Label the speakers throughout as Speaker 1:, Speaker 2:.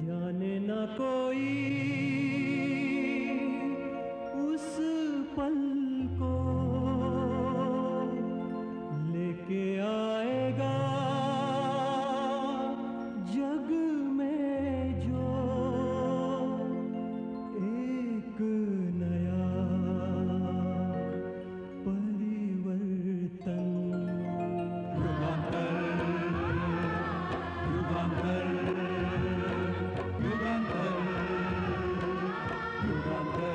Speaker 1: जाने ना कोई उस पल को लेके आएगा जग में जो एक नया परिवर्तन। युगांतर युगांतर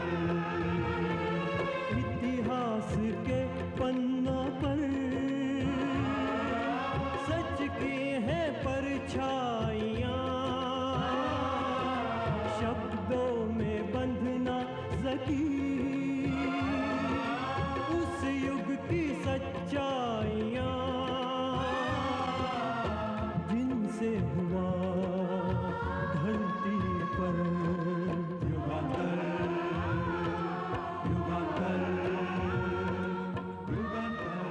Speaker 1: इतिहास के पन्नों पर सच की है परछाइयाँ, शब्दों में बंध ना सकी उस युग की सच्चाइयाँ, जिनसे हुआ धरती पर युगांतर युगांतर युगांतर युगांतर।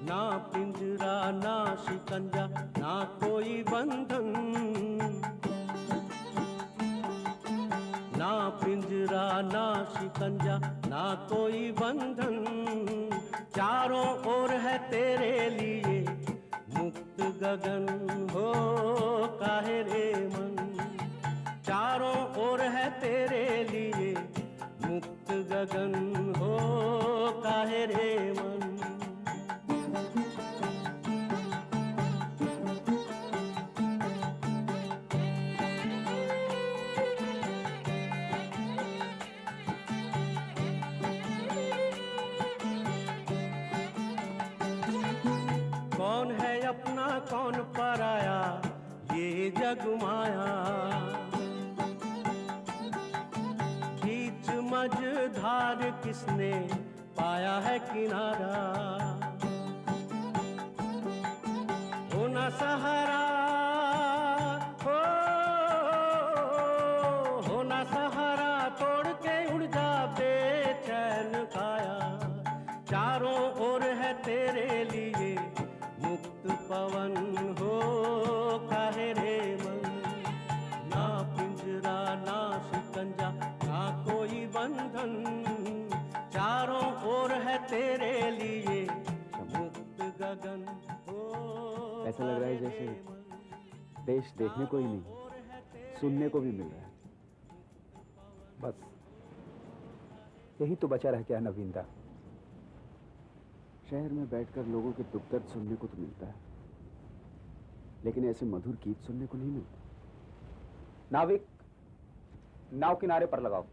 Speaker 1: ना पिंजरा ना शिकंजा ना कोई बंधन, ना पिंजरा ना शिकंजा ना कोई बंधन, चारों ओर है तेरे लिए मुक्त गगन हो काहे रे मन, चारों ओर है तेरे लिए मुक्त गगन हो काहे रे मन। कौन है अपना कौन पराया ये जग माया, बीच मझधार किसने पाया है किनारा, होना सहारा हो होना सहारा, तोड़ के उड़ जा बेचैन काया, चारों ओर है तेरे लिए मुक्त पवन हो काहे रे मन, ना पिंजरा ना शिकंजा ना कोई बंधन, चारों ओर है तेरे लिए मुक्त गगन हो।
Speaker 2: ऐसा लग रहा है जैसे देश देखने को ही नहीं सुनने को भी मिल रहा है। बस यही तो बचा रह गया नवीनता। शहर में बैठकर लोगों के दुख दर्द सुनने को तो मिलता है, लेकिन ऐसे मधुर गीत सुनने को नहीं मिलते। नाविक, नाव किनारे पर लगाओ।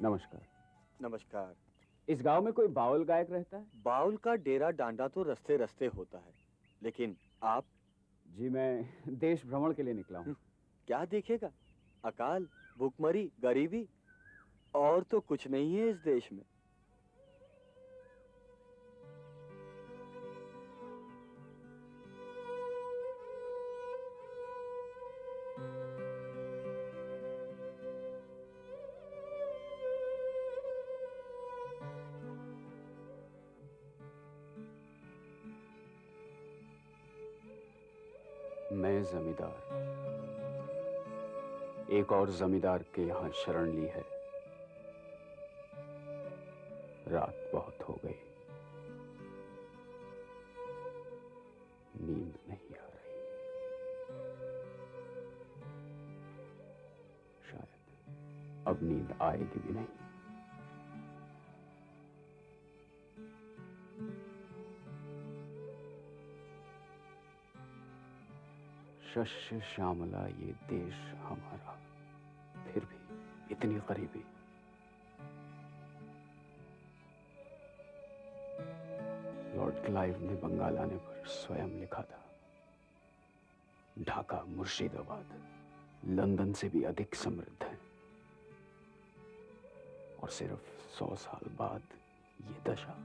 Speaker 2: नमस्कार।
Speaker 3: नमस्कार।
Speaker 2: इस गांव में कोई बाउल गायक रहता है?
Speaker 3: बाउल का डेरा डांडा तो रस्ते रस्ते होता है, लेकिन आप?
Speaker 2: जी मैं देश भ्रमण के लिए निकला हूँ।
Speaker 3: क्या देखेगा? अकाल, भूखमरी, गरीबी, और तो कुछ नहीं है इस देश में।
Speaker 2: मैं जमींदार, एक और जमींदार के यहाँ शरण ली है। रात बहुत हो गई, नींद नहीं आ रही। शायद अब नींद आएगी भी नहीं। शस्य श्यामला ये देश हमारा, फिर भी इतनी करीबी। लॉर्ड क्लाइव ने बंगाल आने पर स्वयं लिखा था, ढाका मुर्शिदाबाद लंदन से भी अधिक समृद्ध है, और सिर्फ 100 साल बाद ये दशा।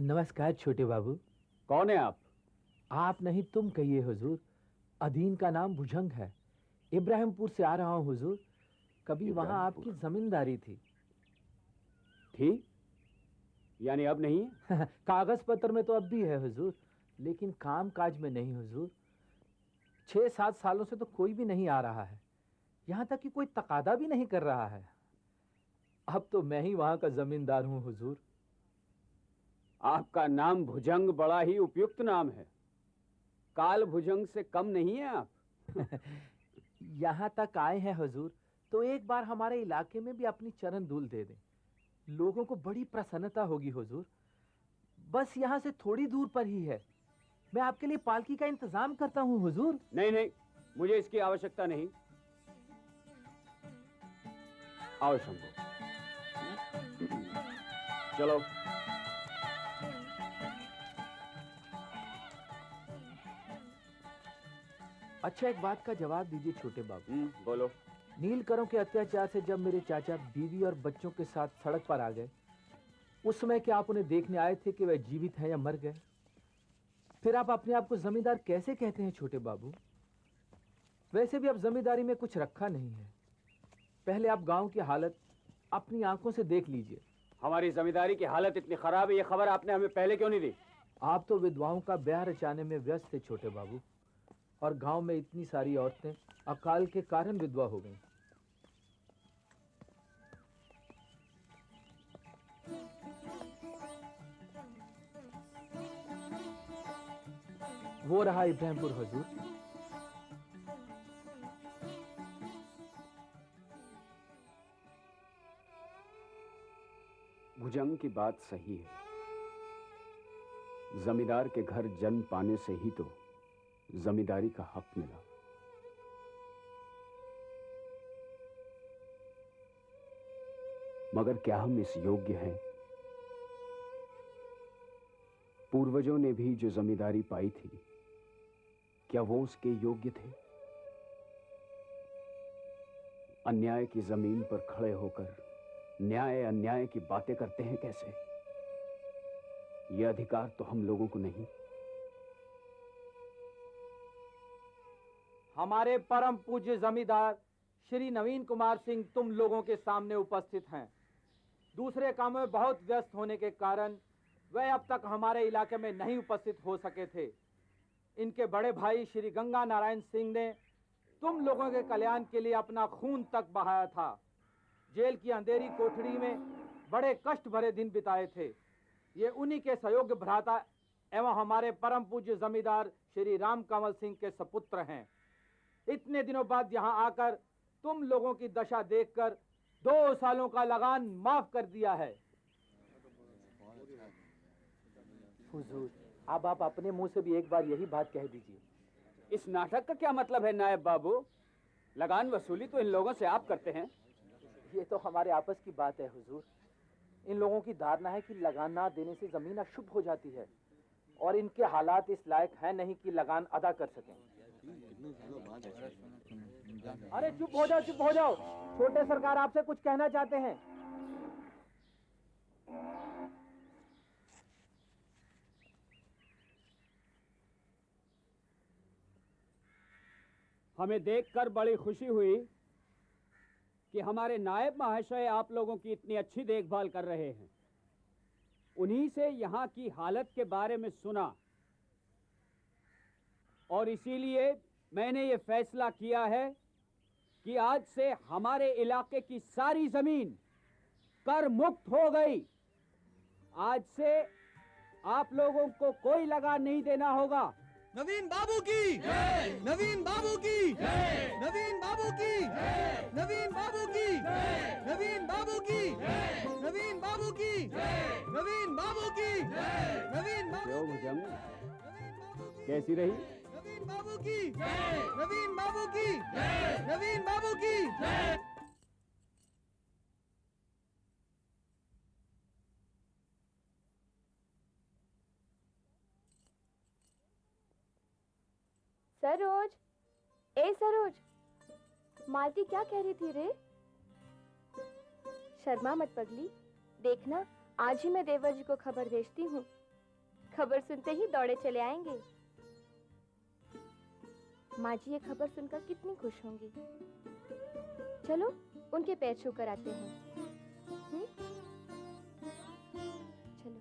Speaker 4: नमस्कार छोटे बाबू।
Speaker 2: कौन है आप?
Speaker 4: आप नहीं तुम कहिए हुजूर। अधीन का नाम भुजंग है। इब्राहिमपुर से आ रहा हूँ हुजूर। कभी वहाँ आपकी जमींदारी थी।
Speaker 2: थी? यानी अब नहीं है?
Speaker 4: कागज पत्र में तो अब भी है हुजूर, लेकिन काम काज में नहीं हुजूर। 6-7 सालों से तो कोई भी नहीं आ रहा है, यहाँ तक कि कोई तकादा भी नहीं कर रहा है। अब तो मैं ही वहाँ का जमींदार हूँ हुजूर।
Speaker 2: आपका नाम भुजंग बड़ा ही उपयुक्त नाम है। काल भुजंग से कम नहीं है आप।
Speaker 4: यहाँ तक आए हैं हुजूर, तो एक बार हमारे इलाके में भी अपनी चरण धूल दे दें। लोगों को बड़ी प्रसन्नता होगी हुजूर। बस यहाँ से थोड़ी दूर पर ही है। मैं आपके लिए पालकी का इंतजाम करता हूँ हुजूर।
Speaker 2: नहीं नहीं, मुझे इसकी आवश्यकता नहीं। आओ शंभू, चलो।
Speaker 4: अच्छा, एक बात का जवाब दीजिए छोटे बाबू।
Speaker 2: बोलो।
Speaker 4: नीलकरों के अत्याचार से जब मेरे चाचा बीवी और बच्चों के साथ सड़क पर आ गए, उस समय क्या आप उन्हें देखने आए थे कि वह जीवित हैं या मर गए? फिर आप अपने आप को जमींदार कैसे कहते हैं छोटे बाबू? वैसे भी अब जमींदारी में कुछ रखा नहीं है। पहले आप गांव की हालत अपनी आंखों से देख लीजिए।
Speaker 2: हमारी जमींदारी की हालत इतनी खराब है, ये खबर आपने हमें पहले क्यों नहीं दी?
Speaker 4: आप तो विधवाओं का ब्याह रचाने में व्यस्त थे छोटे बाबू, और गांव में इतनी सारी औरतें अकाल के कारण विधवा हो गईं। वो रहा इब्राहिमपुर हुजूर।
Speaker 2: भुजंग की बात सही है। जमींदार के घर जन्म पाने से ही तो जमींदारी का हक मिला। मगर क्या हम इस योग्य हैं? पूर्वजों ने भी जो जमींदारी पाई थी, क्या वो उसके योग्य थे? अन्याय की जमीन पर खड़े होकर न्याय अन्याय की बातें करते हैं कैसे? ये अधिकार तो हम लोगों को नहीं।
Speaker 4: हमारे परम पूज्य जमींदार श्री नवीन कुमार सिंह तुम लोगों के सामने उपस्थित हैं। दूसरे कामों में बहुत व्यस्त होने के कारण वह अब तक हमारे इलाके में नहीं उपस्थित हो सके थे। इनके बड़े भाई श्री गंगा नारायण सिंह ने तुम लोगों के कल्याण के लिए अपना खून तक बहाया था। जेल की अंधेरी कोठरी में बड़े कष्ट भरे दिन बिताए थे। ये उन्हीं के सहयोग्य भ्राता एवं हमारे परम पूज्य जमींदार श्री राम कमल सिंह के सपुत्र हैं। इतने दिनों बाद यहाँ आकर तुम लोगों की दशा देखकर 2 सालों का लगान माफ कर दिया है। हुजूर, अब आप अपने मुंह से भी एक बार यही बात कह दीजिए।
Speaker 2: इस नाटक का क्या मतलब है नायब बाबू? लगान वसूली तो इन लोगों से आप करते हैं।
Speaker 4: ये तो हमारे आपस की बात है हुजूर। इन लोगों की धारणा है कि लगान ना देने से जमीन अशुभ हो जाती है, और इनके हालात इस लायक है नहीं कि लगान अदा कर सकें। अरे चुप हो जाओ, चुप हो जाओ। छोटे सरकार आपसे कुछ कहना चाहते हैं।
Speaker 2: हमें देखकर बड़ी खुशी हुई कि हमारे नायब महाशय आप लोगों की इतनी अच्छी देखभाल कर रहे हैं।
Speaker 5: उन्हीं से यहाँ की हालत के बारे में सुना और इसीलिए मैंने ये फैसला किया है कि आज से हमारे इलाके की सारी जमीन कर मुक्त हो गई। आज से आप लोगों को कोई लगान नहीं देना होगा।
Speaker 6: नवीन बाबू की नवीन बाबू की नवीन बाबू की नवीन बाबू की नवीन बाबू की नवीन बाबू की नवीन बाबू की नवीन बाबू
Speaker 2: क्यों भुजंग, कैसी रही?
Speaker 6: नवीन बाबू की नवीन बाबू की नवीन बाबू की।
Speaker 7: सरोज, ए सरोज, मालती क्या कह रही थी रे? शर्मा मत पगली, देखना आज ही मैं देवर जी को खबर भेजती हूँ। खबर सुनते ही दौड़े चले आएंगे। माँ जी ये खबर सुनकर कितनी खुश होंगी। चलो उनके पैर छू कर आते हैं। चलो।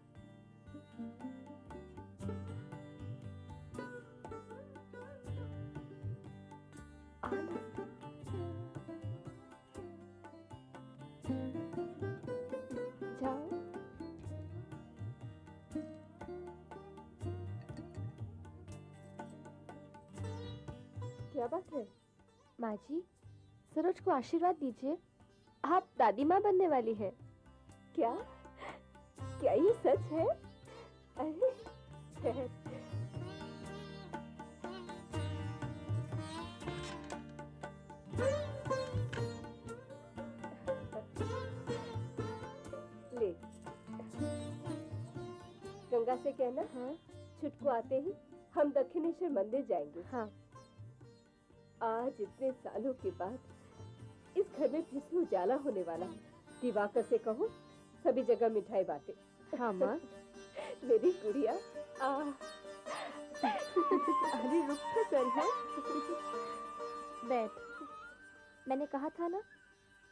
Speaker 7: जाओ। क्या बात है? माँ जी, सरोज को आशीर्वाद दीजिए। आप दादी माँ बनने वाली है। क्या? क्या ये सच है? अरे खैर। ले, गंगा से कहना, हाँ, छुटकू आते ही हम दक्षिणेश्वर मंदिर जाएंगे। हाँ। आज इतने सालों के बाद इस घर में फिर से उजाला होने वाला है। दिवाकर से कहो सभी जगह मिठाई बांटे। हाँ माँ। मेरी गुड़िया। अरे रुक तो चल है। बैठ। मैंने कहा था ना,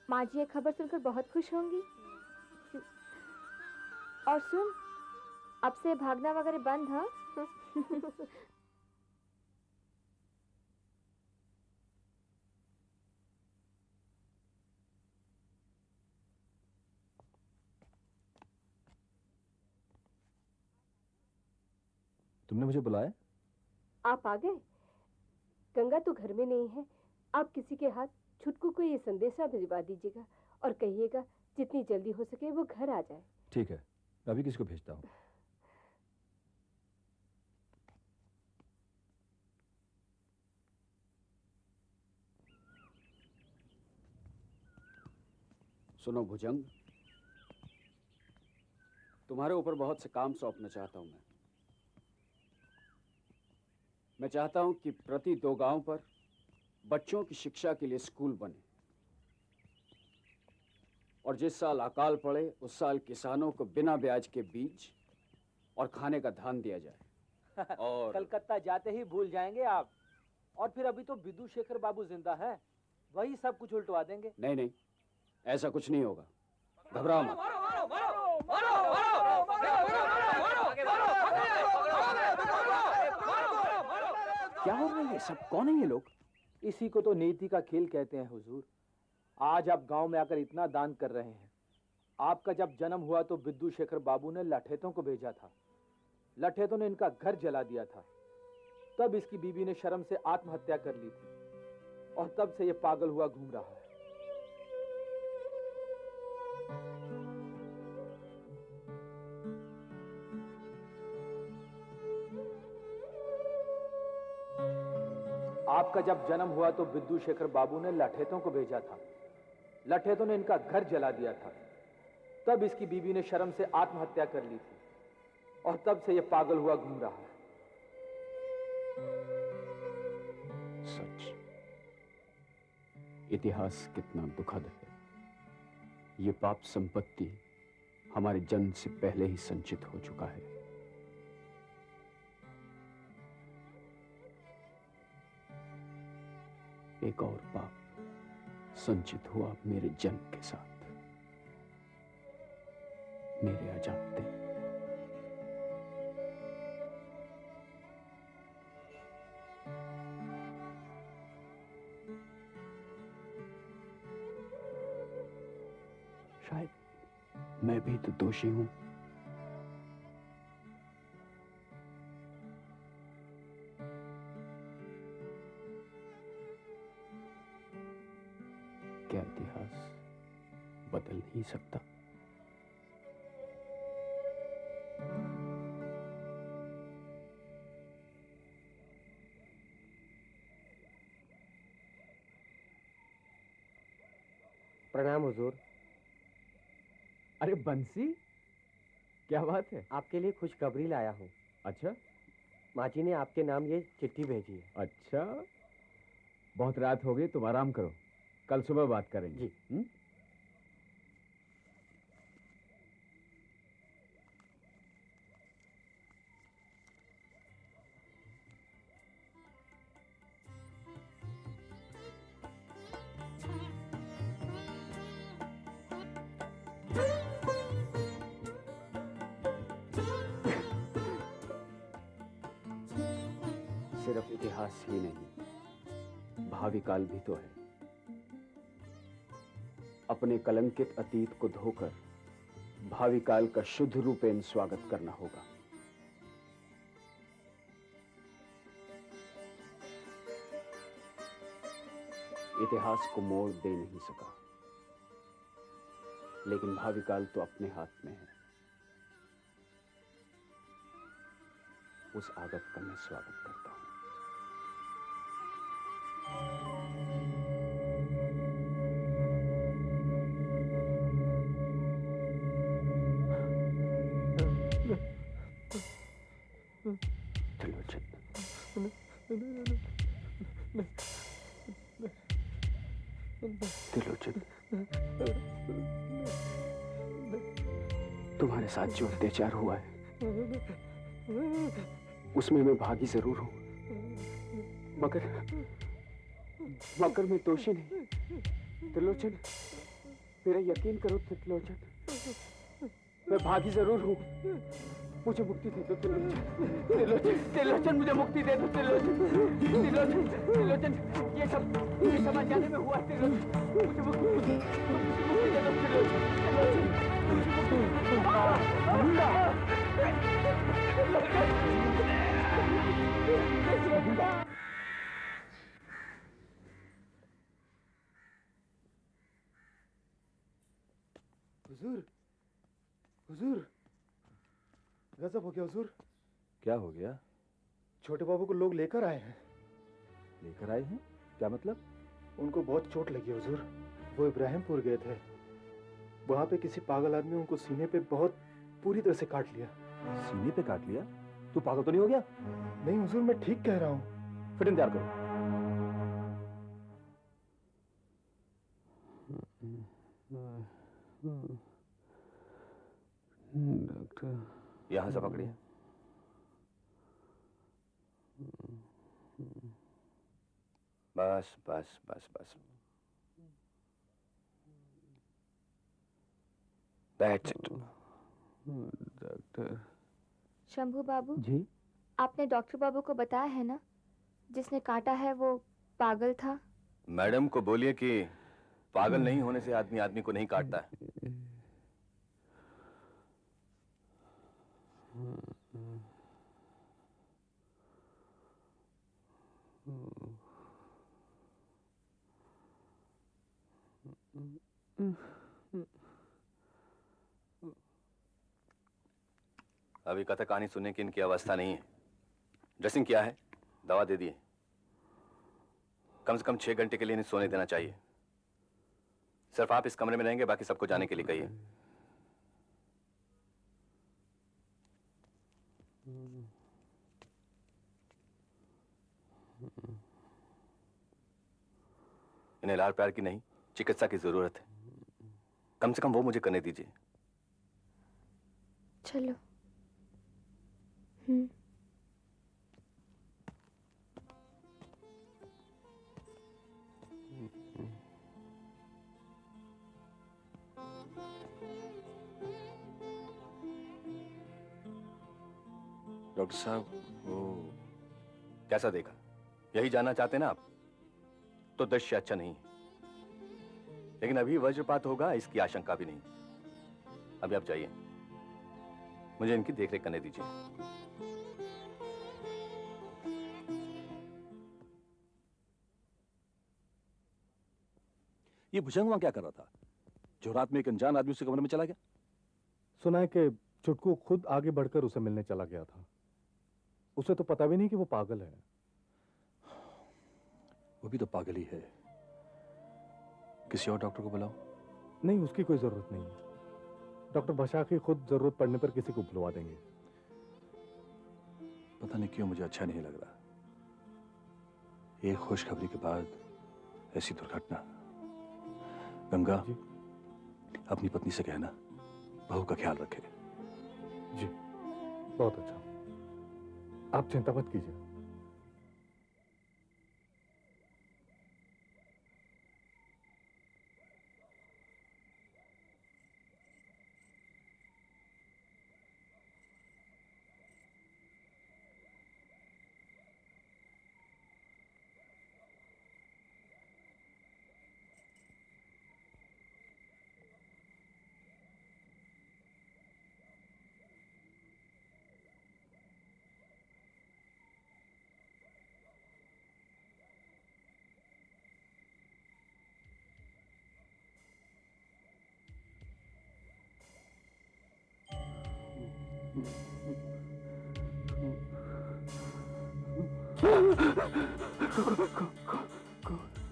Speaker 7: माँ जी ये खबर सुनकर बहुत खुश होंगी। और सुन, अब से भागना वगैरह बंद। हाँ।
Speaker 2: तुमने मुझे बुलाया?
Speaker 7: आप आ गए? गंगा तो घर में नहीं है। आप किसी के हाथ छुटकू को ये संदेशा भिजवा दीजिएगा और कहिएगा जितनी जल्दी हो सके वो घर आ जाए।
Speaker 2: ठीक है, मैं अभी किसी को भेजता हूँ। सुनो भुजंग, तुम्हारे ऊपर बहुत से काम सौंपना चाहता हूं मैं चाहता हूं कि प्रति 2 गांव पर बच्चों की शिक्षा के लिए स्कूल बने और जिस साल अकाल पड़े उस साल किसानों को बिना ब्याज के बीज और खाने का धान दिया जाए। और
Speaker 4: कलकत्ता जाते ही भूल जाएंगे आप। और फिर अभी तो विदु शेखर बाबू जिंदा है, वही सब कुछ उल्टवा देंगे।
Speaker 2: नहीं नहीं, ऐसा कुछ नहीं होगा, घबराओ मत। क्या हो रहा है ये सब? कौन है ये लोग?
Speaker 4: इसी को तो नीति का खेल कहते हैं हुजूर। आज आप गांव में आकर इतना दान कर रहे हैं। आपका जब जन्म हुआ तो विदु शेखर बाबू ने लठेतों को भेजा था। लठेतों ने इनका घर जला दिया था। तब इसकी बीबी ने शर्म से आत्महत्या कर ली थी और तब से ये पागल हुआ घूम रहा है। आपका जब जन्म हुआ तो विदु शेखर बाबू ने लठेतों को भेजा था। लठेतों ने इनका घर जला दिया था। तब इसकी बीबी ने शर्म से आत्महत्या कर ली थी और तब से ये पागल हुआ घूम रहा है।
Speaker 2: सच, इतिहास कितना दुखद है। ये पाप संपत्ति हमारे जन्म से पहले ही संचित हो चुका है। एक और पाप संचित हुआ मेरे जन्म के साथ, मेरे अजानते। शायद मैं भी तो दोषी हूं। क्या इतिहास बदल नहीं सकता?
Speaker 8: प्रणाम हुजूर।
Speaker 5: अरे बंसी, क्या बात है?
Speaker 8: आपके लिए खुशखबरी लाया हूँ।
Speaker 5: अच्छा
Speaker 8: माँ जी ने आपके नाम ये चिट्ठी भेजी है।
Speaker 5: अच्छा, बहुत रात हो गई, तुम आराम करो, कल सुबह बात करेंगे।
Speaker 8: जी।
Speaker 2: सिर्फ इतिहास ही नहीं, भावी काल भी तो है। अपने कलंकित अतीत को धोकर भावी काल का शुद्ध रूपेण स्वागत करना होगा। इतिहास को मोड़ दे नहीं सका, लेकिन भावी काल तो अपने हाथ में है। उस आदत का मैं स्वागत करता हूं। त्रिलोचन, त्रिलोचन, तुम्हारे साथ जो अत्याचार हुआ है उसमें मैं भागी जरूर हूं, मगर मैं दोषी नहीं। त्रिलोचन, मेरा यकीन करो त्रिलोचन, मैं भागी जरूर हूं। मुझे मुक्ति दे दो त्रिलोचन, त्रिलोचन, त्रिलोचन, मुझे मुक्ति दे दो त्रिलोचन, त्रिलोचन, त्रिलोचन, ये सब अनजाने में हुआ त्रिलोचन, मुझे मुक्ति दे दो त्रिलोचन,
Speaker 6: हुजूर, हुजूर, गजब हो गया हुजूर।
Speaker 3: क्या हो गया?
Speaker 6: छोटे बाबू को लोग लेकर आए हैं।
Speaker 3: लेकर आए हैं? क्या मतलब?
Speaker 6: उनको बहुत चोट लगी है हुजूर। वो इब्राहिमपुर गए थे, वहां पे किसी पागल आदमी उनको सीने पे बहुत पूरी तरह से काट लिया।
Speaker 3: सीने पे काट लिया? तू पागल तो नहीं हो गया?
Speaker 6: नहीं हुजूर, मैं ठीक कह रहा हूँ।
Speaker 3: फिर इंतजार करो।
Speaker 2: डॉक्टर,
Speaker 3: यहां से पकड़िए। बस बस बस बस, दैट्स इट।
Speaker 2: डॉक्टर।
Speaker 9: शंभू बाबू
Speaker 2: जी?
Speaker 9: आपने डॉक्टर बाबू को बताया है ना, जिसने काटा है वो पागल था?
Speaker 3: मैडम को बोलिए कि पागल नहीं होने से आदमी आदमी को नहीं काटता है। अभी कथा कहानी सुनने की इनकी अवस्था नहीं है। ड्रेसिंग किया है, दवा दे दिए। कम से कम 6 घंटे के लिए इन्हें सोने देना चाहिए। सिर्फ आप इस कमरे में रहेंगे, बाकी सबको जाने के लिए कहिए। इन्हें लाड़ प्यार की नहीं, चिकित्सा की जरूरत है। कम से कम वो मुझे करने दीजिए।
Speaker 9: चलो।
Speaker 3: डॉक्टर साहब, वो कैसा देखा? यही जानना चाहते ना आप? तो दृश्य अच्छा नहीं है। लेकिन अभी वज्रपात होगा इसकी आशंका भी नहीं। अभी आप जाइए, मुझे इनकी देखरेख करने दीजिए।
Speaker 10: ये भुजंग वहां क्या कर रहा था जो रात में एक अनजान आदमी उसके कमरे में चला गया?
Speaker 11: सुना है कि चुटकू खुद आगे बढ़कर उसे मिलने चला गया था। उसे तो पता भी नहीं कि वो पागल है।
Speaker 10: वो भी तो पागल ही है। किसी और डॉक्टर को बुलाओ।
Speaker 11: नहीं, उसकी कोई जरूरत नहीं है। डॉक्टर बशाखी खुद जरूरत पड़ने पर किसी को बुलवा देंगे।
Speaker 10: पता नहीं क्यों मुझे अच्छा नहीं लग रहा। एक खुशखबरी के बाद ऐसी दुर्घटना। गंगा, अपनी पत्नी से कहना बहू का ख्याल रखे।
Speaker 11: जी, बहुत अच्छा। आप चिंता मत कीजिए।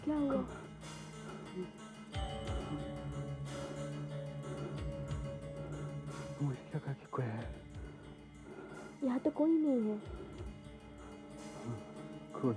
Speaker 7: क्या हुआ?
Speaker 11: मुझे लगा कि कोई है।
Speaker 7: यहाँ तो कोई नहीं है।
Speaker 11: कोई